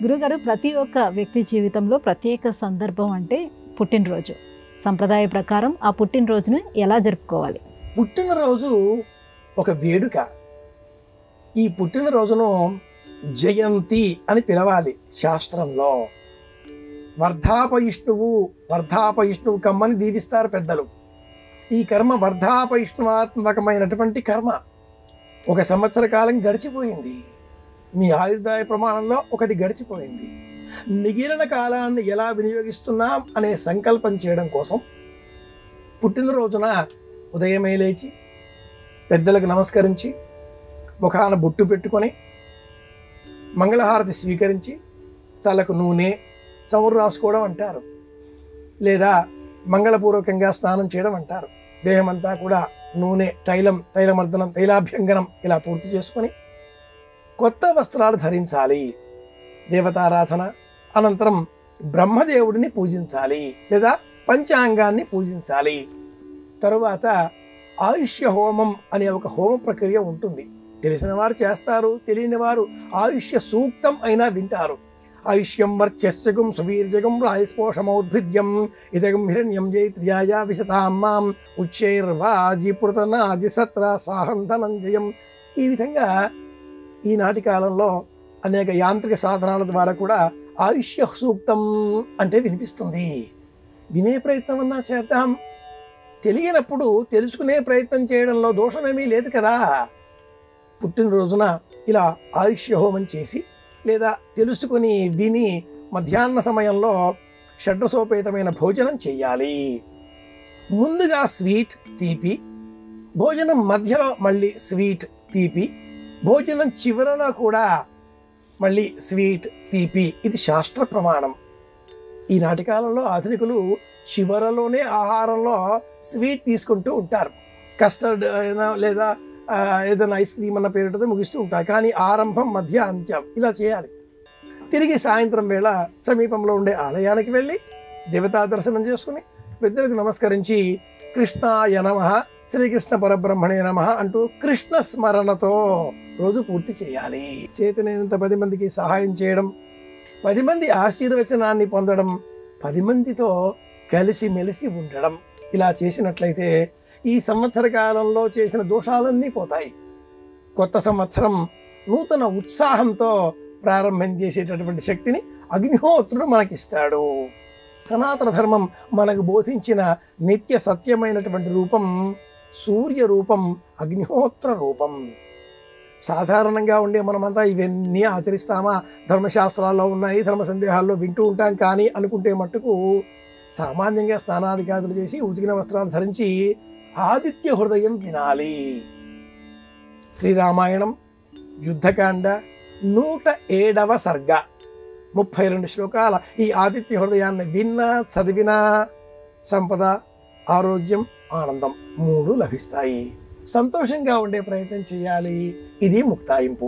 గురుగారు, ప్రతి ఒక్క వ్యక్తి జీవితంలో ప్రత్యేక సందర్భం అంటే పుట్టినరోజు. సంప్రదాయ ప్రకారం ఆ పుట్టినరోజును ఎలా జరుపుకోవాలి? పుట్టినరోజు ఒక వేడుక. ఈ పుట్టినరోజును జయంతి అని పిలవాలి శాస్త్రంలో. వర్ధాపయిష్ణువు కమ్మని దీవిస్తారు పెద్దలు. ఈ కర్మ వర్ధాపయిష్ణువాత్మకమైనటువంటి కర్మ. ఒక సంవత్సర కాలం గడిచిపోయింది. మీ ఆయుర్దాయ ప్రమాణంలో ఒకటి గడిచిపోయింది. మిగిలిన కాలాన్ని ఎలా వినియోగిస్తున్నాం అనే సంకల్పం చేయడం కోసం పుట్టినరోజున ఉదయమే లేచి పెద్దలకు నమస్కరించి ముఖాన బొట్టు పెట్టుకొని మంగళహారతి స్వీకరించి తలకు నూనె చమురు రాసుకోవడం అంటారు, లేదా మంగళపూర్వకంగా స్నానం చేయడం అంటారు. దేహమంతా కూడా నూనె, తైలమర్దనం, తైలాభ్యంగనం ఇలా పూర్తి చేసుకొని కొత్త వస్త్రాలు ధరించాలి. దేవతారాధన అనంతరం బ్రహ్మదేవుడిని పూజించాలి, లేదా పంచాంగాన్ని పూజించాలి. తరువాత ఆయుష్య హోమం అనే ఒక హోమ ప్రక్రియ ఉంటుంది. తెలిసిన వారు చేస్తారు, తెలియని వారు ఆయుష్య సూక్తం అయినా వింటారు. ఆయుష్యం వర్చస్యగం సువీర్జగం రాయస్పోషమౌద్భిద్యం ఇదగం హిరణ్యం జైత్ర్యాయ విశతామ్మాం ఉచ్చైర్వాజిపృతనాజి సత్ర సాహంధనంజయం. ఈ విధంగా ఈనాటి కాలంలో అనేక యాంత్రిక సాధనాల ద్వారా కూడా ఆయుష్య సూక్తం అంటే వినిపిస్తుంది. వినే ప్రయత్నం అన్నా చేద్దాం. తెలియనప్పుడు తెలుసుకునే ప్రయత్నం చేయడంలో దోషమేమీ లేదు కదా. పుట్టినరోజున ఇలా ఆయుష్య హోమం చేసి లేదా తెలుసుకుని విని మధ్యాహ్న సమయంలో షడ్రసోపేతమైన భోజనం చేయాలి. ముందుగా స్వీట్, తీపి, భోజనం మధ్యలో మళ్ళీ స్వీట్, తీపి, భోజనం చివరలో కూడా మళ్ళీ స్వీట్, తీపి. ఇది శాస్త్ర ప్రమాణం. ఈనాటి కాలంలో ఆధునికులు చివరలోనే ఆహారంలో స్వీట్ తీసుకుంటూ ఉంటారు. కస్టర్డ్ అయినా లేదా ఏదైనా ఐస్ క్రీమ్ అన్న పేరుతో ముగిస్తూ ఉంటారు. కానీ ఆరంభం, మధ్య, అంత్యం ఇలా చేయాలి. తిరిగి సాయంత్రం వేళ సమీపంలో ఉండే ఆలయానికి వెళ్ళి దేవతా దర్శనం చేసుకుని పెద్దలకు నమస్కరించి కృష్ణాయ నమః, శ్రీకృష్ణ పరబ్రహ్మణే నమః అంటూ కృష్ణ స్మరణతో రోజు పూర్తి చేయాలి. చేతనైనంత 10 మందికి సహాయం చేయడం, 10 మంది ఆశీర్వచనాన్ని పొందడం, 10 మందితో కలిసిమెలిసి ఉండడం. ఇలా చేసినట్లయితే ఈ సంవత్సర కాలంలో చేసిన దోషాలన్నీ పోతాయి. కొత్త సంవత్సరం నూతన ఉత్సాహంతో ప్రారంభం చేసేటటువంటి శక్తిని అగ్నిహోత్రుడు మనకిస్తాడు. సనాతన ధర్మం మనకు బోధించిన నిత్య సత్యమైనటువంటి రూపం సూర్య రూపం, అగ్నిహోత్ర రూపం. సాధారణంగా ఉండే మనమంతా ఇవన్నీ ఆచరిస్తామా? ధర్మశాస్త్రాల్లో ఉన్నాయి, ధర్మ సందేహాల్లో వింటూ ఉంటాం. కానీ అనుకుంటే మట్టుకు సామాన్యంగా స్నానాధికారులు చేసి ఉతికిన వస్త్రాలు ధరించి ఆదిత్య హృదయం వినాలి. శ్రీరామాయణం యుద్ధకాండ 107వ సర్గ 32 శ్లోకాల ఈ ఆదిత్య హృదయాన్ని విన్నా చదివినా సంపద, ఆరోగ్యం, ఆనందం 3 లభిస్తాయి. సంతోషంగా ఉండే ప్రయత్నం చేయాలి. ఇది ముక్తాయింపు.